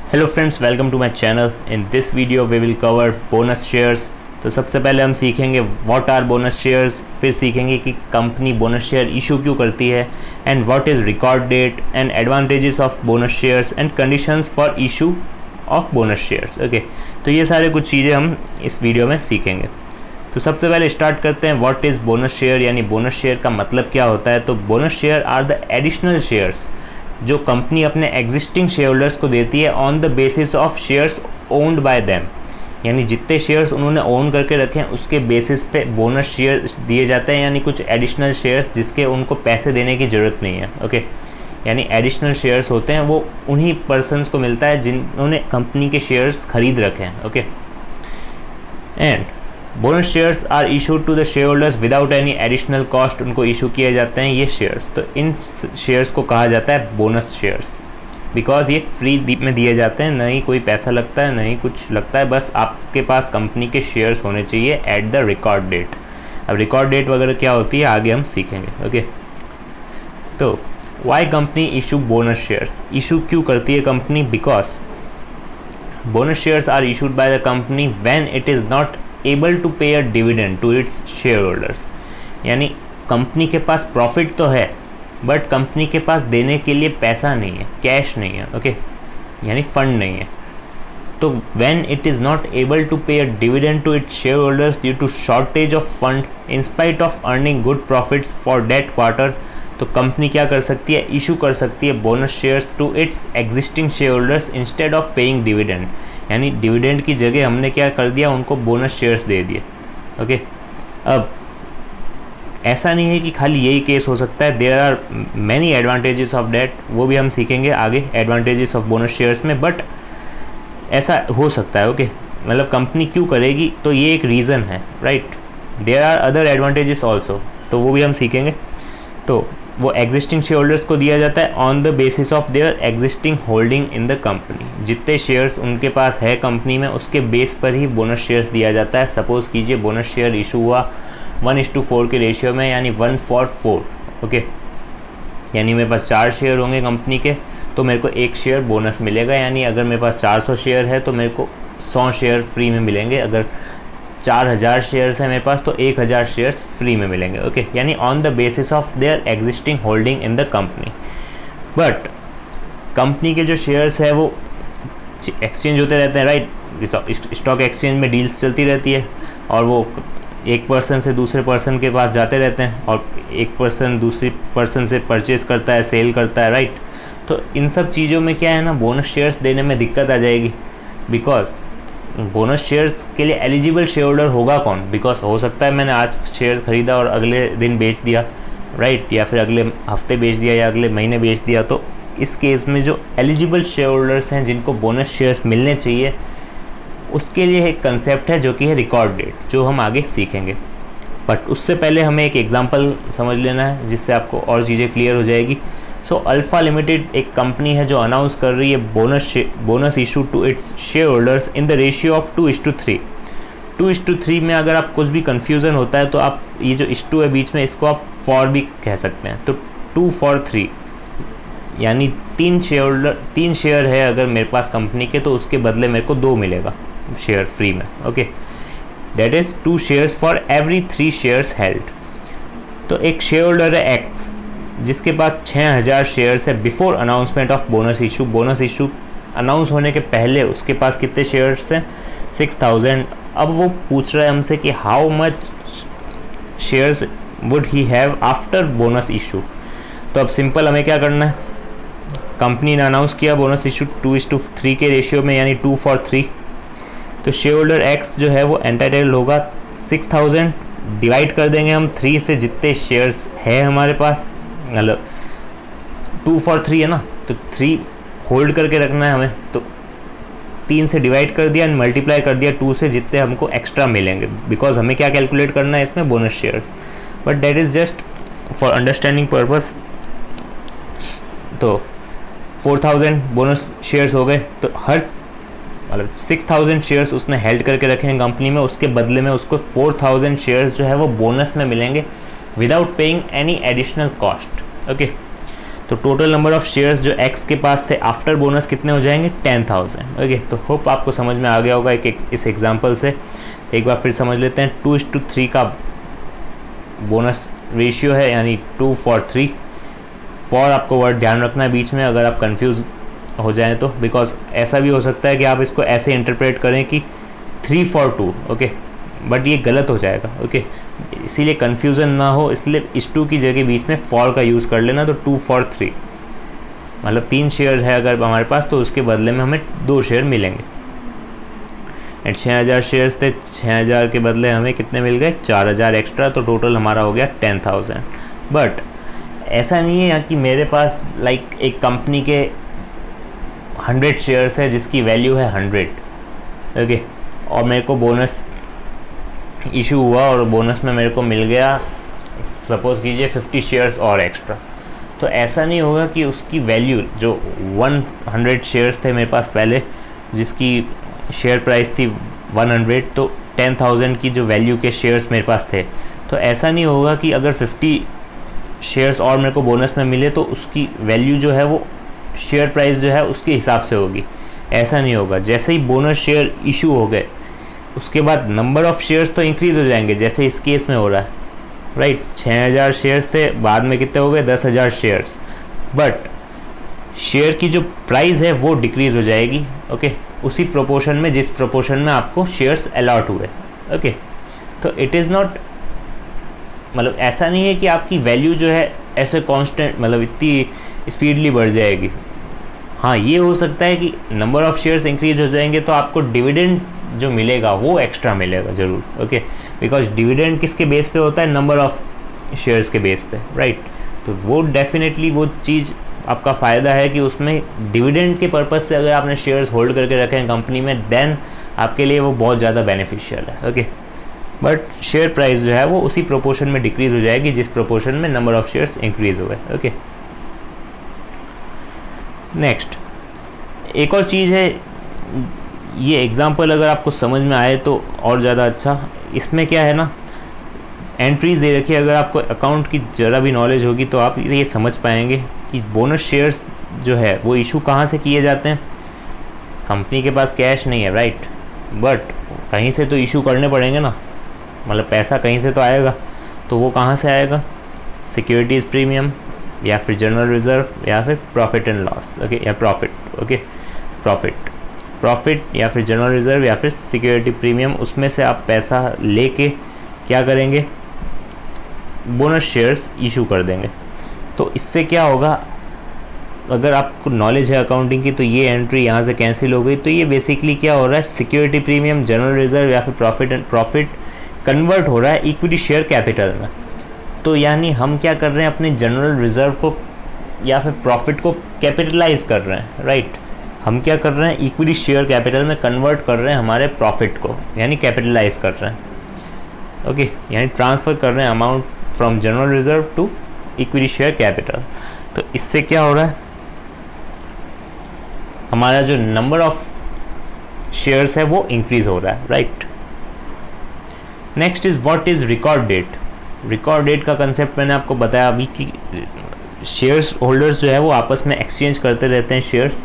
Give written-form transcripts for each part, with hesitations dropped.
Hello friends, welcome to my channel. In this video we will cover bonus shares. तो सबसे पहले हम सीखेंगे व्हाट आर बोनस शेयर्स, फिर सीखेंगे कि कंपनी बोनस शेयर इशू क्यों करती है, and what is record date and advantages of bonus shares and conditions for issue of bonus shares. Okay, तो ये सारे कुछ चीज़ें हम इस वीडियो में सीखेंगे। तो सबसे पहले स्टार्ट करते हैं व्हाट इज़ बोनस शेयर, यानी बोनस शेयर का मतलब क्या होता है। तो bonus share are the additional shares जो कंपनी अपने एग्जिस्टिंग शेयर होल्डर्स को देती है on the basis of shares owned by them, यानी जितने शेयर्स उन्होंने ओन करके रखे हैं उसके बेसिस पे बोनस शेयर दिए जाते हैं, यानी कुछ एडिशनल शेयर्स जिसके उनको पैसे देने की ज़रूरत नहीं है। ओके, यानी एडिशनल शेयर्स होते हैं वो उन्हीं पर्सनस को मिलता है जिन्होंने कंपनी के शेयर्स खरीद रखे हैं। Okay, and bonus shares are issued to the share holders without any additional cost, उनको इशू किए जाते हैं ये शेयर्स। तो इन शेयर्स को कहा जाता है बोनस शेयर्स, बिकॉज ये फ्री में दिए जाते हैं, नहीं कोई पैसा लगता है नहीं कुछ लगता है, बस आपके पास कंपनी के शेयर्स होने चाहिए एट द रिकॉर्ड डेट। अब रिकॉर्ड डेट वगैरह क्या होती है आगे हम सीखेंगे। ओके, तो why company issue bonus shares, issue क्यों करती है company? Because bonus shares are issued by the company when it is not able to pay a dividend to its share holders, यानी कंपनी के पास प्रॉफिट तो है but company के पास देने के लिए पैसा नहीं है, कैश नहीं है। ओके, यानी फंड नहीं है। तो when it is not able to pay a dividend to its share holders due to shortage of fund in spite of earning good profits for that quarter, तो कंपनी क्या कर सकती है? इशू कर सकती है bonus shares to its existing share holders instead of paying dividend, यानी dividend की जगह हमने क्या कर दिया, उनको बोनस शेयर्स दे दिए। ओके, अब ऐसा नहीं है कि खाली यही केस हो सकता है, there are many advantages of that, वो भी हम सीखेंगे आगे एडवांटेजेस ऑफ बोनस शेयर्स में, बट ऐसा हो सकता है। ओके, मतलब कंपनी क्यों करेगी, तो ये एक रीज़न है, right. There are other advantages also, तो वो भी हम सीखेंगे। तो वो एग्जिस्टिंग शेयर होल्डर्स को दिया जाता है on the basis of their existing holding in the company, जितने शेयर्स उनके पास है कंपनी में उसके बेस पर ही बोनस शेयर्स दिया जाता है। सपोज़ कीजिए बोनस शेयर इशू हुआ 1:4 के रेशियो में, यानी 1:4। ओके, यानी मेरे पास 4 शेयर होंगे कंपनी के तो मेरे को 1 शेयर बोनस मिलेगा, यानी अगर मेरे पास 400 शेयर है तो मेरे को 100 शेयर फ्री में मिलेंगे, अगर 4000 शेयर्स है मेरे पास तो 1000 शेयर्स फ्री में मिलेंगे। ओके, यानी on the basis of their existing holding in the company. But company के जो शेयर्स है वो एक्सचेंज होते रहते हैं, राइट। स्टॉक एक्सचेंज में डील्स चलती रहती है और वो एक पर्सन से दूसरे पर्सन के पास जाते रहते हैं और एक पर्सन दूसरी पर्सन से परचेज करता है, सेल करता है, राइट। तो इन सब चीज़ों में क्या है ना, बोनस शेयर्स देने में दिक्कत आ जाएगी, बिकॉज बोनस शेयर्स के लिए एलिजिबल शेयर होल्डर होगा कौन? बिकॉज हो सकता है मैंने आज शेयर ख़रीदा और अगले दिन बेच दिया, राइट, या फिर अगले हफ्ते बेच दिया या अगले महीने बेच दिया। तो इस केस में जो एलिजिबल शेयर होल्डर्स हैं जिनको बोनस शेयर्स मिलने चाहिए, उसके लिए एक कंसेप्ट है जो कि है रिकॉर्ड डेट, जो हम आगे सीखेंगे। बट उससे पहले हमें एक एग्जांपल समझ लेना है जिससे आपको और चीज़ें क्लियर हो जाएगी। सो अल्फ़ा लिमिटेड एक कंपनी है जो अनाउंस कर रही है bonus issue to its share holders in the ratio of 2:3। 2:3 में अगर आप कुछ भी कन्फ्यूज़न होता है तो आप ये जो इशू है बीच में इसको आप फॉर भी कह सकते हैं। तो 2:3 यानी 3 शेयर है अगर मेरे पास कंपनी के, तो उसके बदले मेरे को 2 मिलेगा शेयर फ्री में। Okay, that is 2 shares for every 3 shares held. तो एक शेयर होल्डर है एक्स जिसके पास 6000 शेयर्स है before announcement of bonus issue. Bonus issue announce होने के पहले उसके पास कितने शेयर्स हैं? 6000। अब वो पूछ रहा है हमसे कि how much shares would he have after bonus issue. तो अब सिंपल हमें क्या करना है, कंपनी ने अनाउंस किया बोनस इशू 2:3 के रेशियो में, यानी 2:3। तो शेयर होल्डर एक्स जो है वो एंटाइटल्ड होगा 6000, डिवाइड कर देंगे हम 3 से, जितने शेयर्स है हमारे पास, मतलब 2:3 है ना, तो 3 होल्ड करके रखना है हमें, तो 3 से डिवाइड कर दिया एंड मल्टीप्लाई कर दिया 2 से, जितने हमको एक्स्ट्रा मिलेंगे, बिकॉज हमें क्या कैलकुलेट करना है इसमें, bonus shares. But that is just for understanding purpose. तो 4000 बोनस शेयर्स हो गए, तो हर मतलब 6000 शेयर्स उसने हेल्ड करके रखे हैं कंपनी में, उसके बदले में उसको 4000 शेयर्स जो है वो बोनस में मिलेंगे without paying any additional cost. Okay, तो टोटल नंबर ऑफ शेयर्स जो एक्स के पास थे आफ्टर बोनस कितने हो जाएंगे 10,000। ओके, तो होप आपको समझ में आ गया होगा इस एग्जांपल से। एक बार फिर समझ लेते हैं। 2:3 का बोनस रेशियो है, यानी 2:3। फॉर आपको वर्ड ध्यान रखना है बीच में अगर आप कंफ्यूज हो जाएं तो, बिकॉज ऐसा भी हो सकता है कि आप इसको ऐसे इंटरप्रेट करें कि 3:2। ओके, बट ये गलत हो जाएगा। ओके, इसीलिए कन्फ्यूज़न ना हो, इसलिए इस 2 की जगह बीच में फॉर का यूज़ कर लेना। तो 2:3 मतलब 3 शेयर है अगर हमारे पास, तो उसके बदले में हमें 2 शेयर मिलेंगे। एंड 6,000 शेयर्स थे, 6,000 के बदले हमें कितने मिल गए 4,000 एक्स्ट्रा, तो टोटल हमारा हो गया 10,000। बट ऐसा नहीं है कि मेरे पास एक कंपनी के 100 शेयर्स है जिसकी वैल्यू है 100। ओके, और मेरे को बोनस इशू हुआ और बोनस में मेरे को मिल गया सपोज़ कीजिए 50 शेयर्स और एक्स्ट्रा। तो ऐसा नहीं होगा कि उसकी वैल्यू जो 100 शेयर्स थे मेरे पास पहले, जिसकी शेयर प्राइस थी 100, तो 10,000 की जो वैल्यू के शेयर्स मेरे पास थे, तो ऐसा नहीं होगा कि अगर 50 शेयर्स और मेरे को बोनस में मिले तो उसकी वैल्यू जो है वो शेयर प्राइस जो है उसके हिसाब से होगी। ऐसा नहीं होगा। जैसे ही बोनस शेयर इशू हो गए उसके बाद नंबर ऑफ़ शेयर्स तो इंक्रीज़ हो जाएंगे, जैसे इस केस में हो रहा है, राइट। 6,000 शेयर्स थे, बाद में कितने हो गए 10,000 शेयर्स, बट शेयर की जो प्राइस है वो डिक्रीज़ हो जाएगी। ओके, उसी प्रोपोर्शन में जिस प्रोपोर्शन में आपको शेयर्स अलॉट हुए। ओके, तो इट इज़ नॉट, मतलब ऐसा नहीं है कि आपकी वैल्यू जो है ऐसे कांस्टेंट मतलब इतनी स्पीडली बढ़ जाएगी। हाँ, ये हो सकता है कि नंबर ऑफ़ शेयर्स इंक्रीज हो जाएंगे तो आपको डिविडेंड जो मिलेगा वो एक्स्ट्रा मिलेगा ज़रूर। ओके, बिकॉज डिविडेंड किसके बेस पे होता है, नंबर ऑफ़ शेयर्स के बेस पे, राइट। तो वो डेफिनेटली वो चीज़ आपका फ़ायदा है कि उसमें डिविडेंड के पर्पज़ से अगर आपने शेयर्स होल्ड करके रखे हैं कंपनी में, देन आपके लिए वो बहुत ज़्यादा बेनिफिशियल है। ओके, बट शेयर प्राइस जो है वो उसी प्रोपोर्शन में डिक्रीज़ हो जाएगी जिस प्रोपोर्शन में नंबर ऑफ़ शेयर्स इंक्रीज़ हुए। ओके, नेक्स्ट एक और चीज़ है, ये एग्जांपल अगर आपको समझ में आए तो और ज़्यादा अच्छा। इसमें क्या है ना, एंट्रीज दे रखी है, अगर आपको अकाउंट की ज़रा भी नॉलेज होगी तो आप ये समझ पाएंगे कि बोनस शेयर्स जो है वो इशू कहाँ से किए जाते हैं। कंपनी के पास कैश नहीं है, राइट, बट कहीं से तो इशू करने पड़ेंगे ना, मतलब पैसा कहीं से तो आएगा। तो वो कहाँ से आएगा, सिक्योरिटीज़ प्रीमियम या फिर जनरल रिज़र्व या फिर प्रॉफिट एंड लॉस। ओके, या प्रॉफिट। ओके, प्रॉफिट या फिर जनरल रिज़र्व या फिर सिक्योरिटी प्रीमियम, उसमें से आप पैसा लेके क्या करेंगे, बोनस शेयर्स इशू कर देंगे। तो इससे क्या होगा, अगर आपको नॉलेज है अकाउंटिंग की तो ये एंट्री यहाँ से कैंसिल हो गई। तो ये बेसिकली क्या हो रहा है, सिक्योरिटी प्रीमियम, जनरल रिज़र्व या फिर प्रॉफिट कन्वर्ट हो रहा है इक्विटी शेयर कैपिटल में। तो यानी हम क्या कर रहे हैं, अपने जनरल रिज़र्व को या फिर प्रॉफिट को कैपिटलाइज कर रहे हैं, राइट। हम क्या कर रहे हैं, इक्विटी शेयर कैपिटल में कन्वर्ट कर रहे हैं हमारे प्रॉफिट को, यानी कैपिटलाइज कर रहे हैं। ओके, यानी ट्रांसफ़र कर रहे हैं amount from general reserve to equity share capital. तो इससे क्या हो रहा है, हमारा जो नंबर ऑफ शेयर्स है वो इंक्रीज़ हो रहा है, right. Next is what is record date. Record date का कंसेप्ट मैंने आपको बताया अभी कि शेयर्स होल्डर्स जो है वो आपस में एक्सचेंज करते रहते हैं शेयर्स।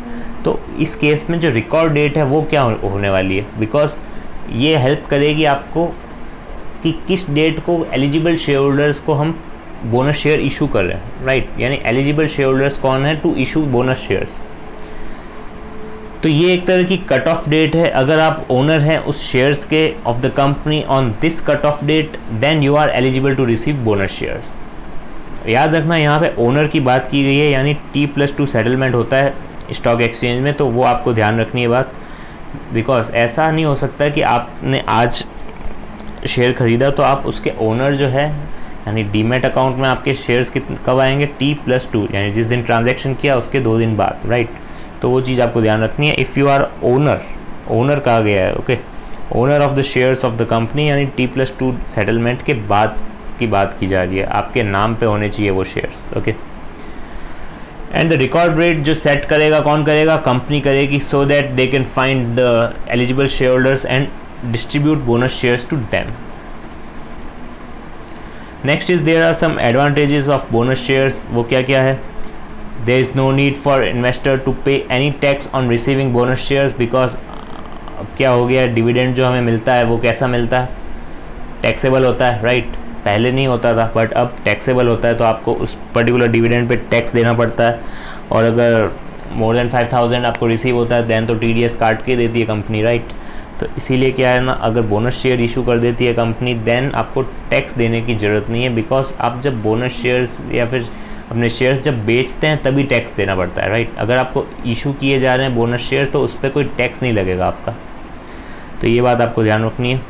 तो इस केस में जो रिकॉर्ड डेट है वो क्या होने वाली है, बिकॉज ये हेल्प करेगी आपको कि किस डेट को एलिजिबल शेयर होल्डर्स को हम बोनस शेयर इशू कर रहे हैं, राइट। यानी एलिजिबल शेयर होल्डर्स कौन है टू इशू बोनस शेयर्स। तो ये एक तरह की कट ऑफ डेट है। अगर आप ओनर हैं उस शेयर्स के of the company on this cut off date, then you are eligible to receive bonus shares. याद रखना यहाँ पे ओनर की बात की गई है, यानी T+2 सेटलमेंट होता है स्टॉक एक्सचेंज में, तो वो आपको ध्यान रखनी है बात। बिकॉज ऐसा नहीं हो सकता कि आपने आज शेयर ख़रीदा तो आप उसके ओनर जो है, यानी डीमेट अकाउंट में आपके शेयर्स कब आएंगे, T+2 यानी जिस दिन ट्रांजैक्शन किया उसके 2 दिन बाद, राइट। तो वो चीज़ आपको ध्यान रखनी है। इफ़ यू आर ओनर कहा गया है, okay, owner of the shares of the company, यानी T+2 सेटलमेंट के बाद की बात की जा रही है, आपके नाम पे होने चाहिए वो shares. Okay, and the record rate जो सेट करेगा कौन करेगा, कंपनी करेगी, so that they can find the eligible share holders and distribute bonus shares to them. Next is there are some advantages of bonus shares. वो क्या क्या है, there is no need for investor to pay any tax on receiving bonus shares, because अब क्या हो गया, dividend जो हमें मिलता है वो कैसा मिलता है, टैक्सेबल होता है, राइट। पहले नहीं होता था बट अब टैक्सेबल होता है, तो आपको उस पर्टिकुलर डिविडेंड पे टैक्स देना पड़ता है। और अगर मोर देन 5000 आपको रिसीव होता है दैन तो TDS काट के देती है कंपनी, राइट। तो इसीलिए क्या है ना, अगर बोनस शेयर इशू कर देती है कंपनी देन आपको टैक्स देने की ज़रूरत नहीं है, बिकॉज आप जब बोनस शेयर्स या फिर अपने शेयर्स जब बेचते हैं तभी टैक्स देना पड़ता है, राइट। अगर आपको इशू किए जा रहे हैं बोनस शेयर्स तो उस पर कोई टैक्स नहीं लगेगा आपका, तो ये बात आपको ध्यान रखनी है।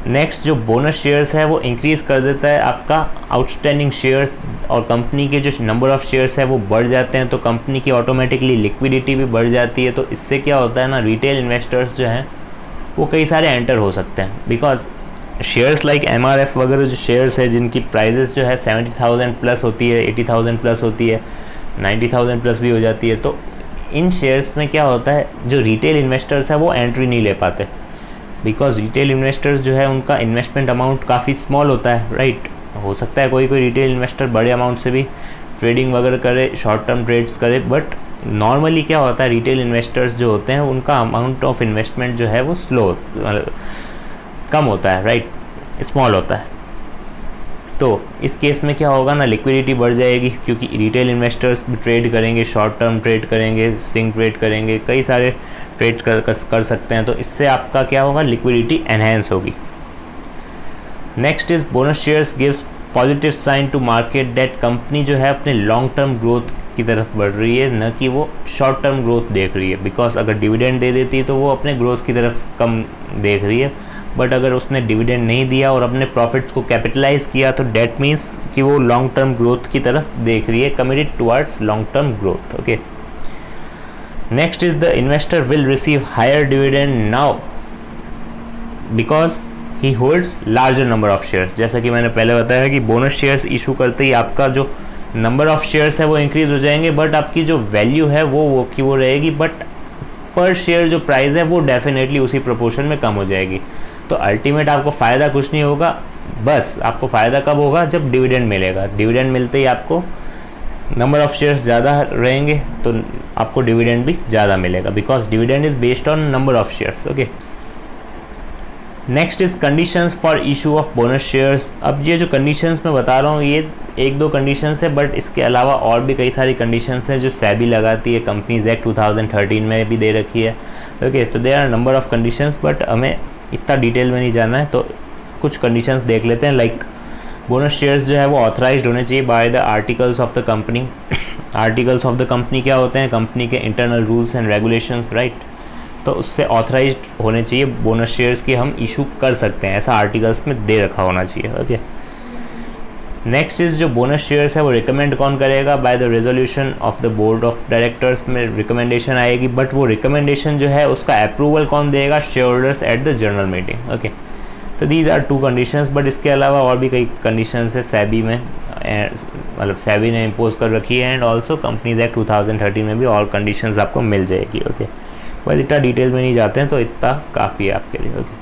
नेक्स्ट, जो बोनस शेयर्स है वो इंक्रीज़ कर देता है आपका आउटस्टैंडिंग शेयर्स, और कंपनी के जो नंबर ऑफ़ शेयर्स है वो बढ़ जाते हैं, तो कंपनी की ऑटोमेटिकली लिक्विडिटी भी बढ़ जाती है। तो इससे क्या होता है ना, रिटेल इन्वेस्टर्स जो हैं वो कई सारे एंटर हो सकते हैं, बिकॉज शेयर्स लाइक MRF वगैरह जो शेयर्स है जिनकी प्राइजेस जो है 70,000 प्लस होती है, 80,000 प्लस होती है, 90,000 प्लस भी हो जाती है। तो इन शेयर्स में क्या होता है, जो रिटेल इन्वेस्टर्स है वो एंट्री नहीं ले पाते, बिकॉज रिटेल इन्वेस्टर्स जो है उनका इन्वेस्टमेंट अमाउंट काफ़ी स्मॉल होता है, राइट। हो सकता है कोई रिटेल इन्वेस्टर बड़े अमाउंट से भी ट्रेडिंग वगैरह करे, शॉर्ट टर्म ट्रेड्स करे, बट नॉर्मली क्या होता है, रिटेल इन्वेस्टर्स जो होते हैं उनका अमाउंट ऑफ इन्वेस्टमेंट जो है वो स्लो कम होता है, राइट, स्मॉल होता है। तो इस केस में क्या होगा ना, लिक्विडिटी बढ़ जाएगी, क्योंकि रिटेल इन्वेस्टर्स भी ट्रेड करेंगे, शॉर्ट टर्म ट्रेड करेंगे, स्विंग ट्रेड करेंगे, कई सारे ट्रेड कर सकते हैं। तो इससे आपका क्या होगा, लिक्विडिटी एनहेंस होगी। Next is bonus shares gives positive sign to market that company जो है अपने लॉन्ग टर्म ग्रोथ की तरफ बढ़ रही है, न कि वो शॉर्ट टर्म ग्रोथ देख रही है। बिकॉज अगर डिविडेंड दे देती है तो वो अपने ग्रोथ की तरफ कम देख रही है, बट अगर उसने डिविडेंड नहीं दिया और अपने प्रॉफिट्स को कैपिटलाइज किया तो डेट मीन्स कि वो लॉन्ग टर्म ग्रोथ की तरफ देख रही है, committed towards long term growth. Okay, next is the investor will receive higher dividend now because he holds larger number of shares. जैसा कि मैंने पहले बताया कि बोनस शेयर्स इशू करते ही आपका जो नंबर ऑफ शेयर्स है वो इंक्रीज़ हो जाएंगे, बट आपकी जो वैल्यू है वो की वो रहेगी, बट पर शेयर जो प्राइस है वो डेफिनेटली उसी प्रोपोर्शन में कम हो जाएगी। तो अल्टीमेट आपको फ़ायदा कुछ नहीं होगा, बस आपको फ़ायदा कब होगा, जब डिविडेंड मिलेगा। डिविडेंड मिलते ही आपको नंबर ऑफ़ शेयर्स ज़्यादा रहेंगे तो आपको डिविडेंड भी ज़्यादा मिलेगा, because dividend is based on number of shares. Okay, next is conditions for issue of bonus shares. अब ये जो कंडीशंस मैं बता रहा हूँ ये एक दो कंडीशंस है, बट इसके अलावा और भी कई सारी कंडीशंस हैं जो सेबी लगाती है, कंपनीज एक्ट 2013 में भी दे रखी है। ओके, तो there are number of conditions, but हमें इतना डिटेल में नहीं जाना है, तो कुछ कंडीशंस देख लेते हैं। लाइक बोनस शेयर्स जो है वो ऑथराइज्ड होने चाहिए by the articles of the company. Articles of the company क्या होते हैं, कंपनी के internal rules and regulations, right. तो उससे ऑथराइज्ड होने चाहिए बोनस शेयर्स की हम इशू कर सकते हैं, ऐसा आर्टिकल्स में दे रखा होना चाहिए। ओके, नेक्स्ट इज़ जो बोनस शेयर्स है वो रिकमेंड कौन करेगा, by the resolution of the board of directors में रिकमेंडेशन आएगी, बट वो रिकमेंडेशन जो है उसका अप्रूवल कौन देगा, share holders at the general meeting. Okay, तो these are two conditions, but इसके अलावा और भी कई कंडीशंस है सेबी में, मतलब सेबी ने इम्पोज कर रखी है, एंड ऑल्सो कंपनीज एक्ट 2013 में भी और कंडीशंस आपको मिल जाएगी। ओके, बस इतना डिटेल में नहीं जाते हैं, तो इतना काफ़ी है आपके लिए। ओके।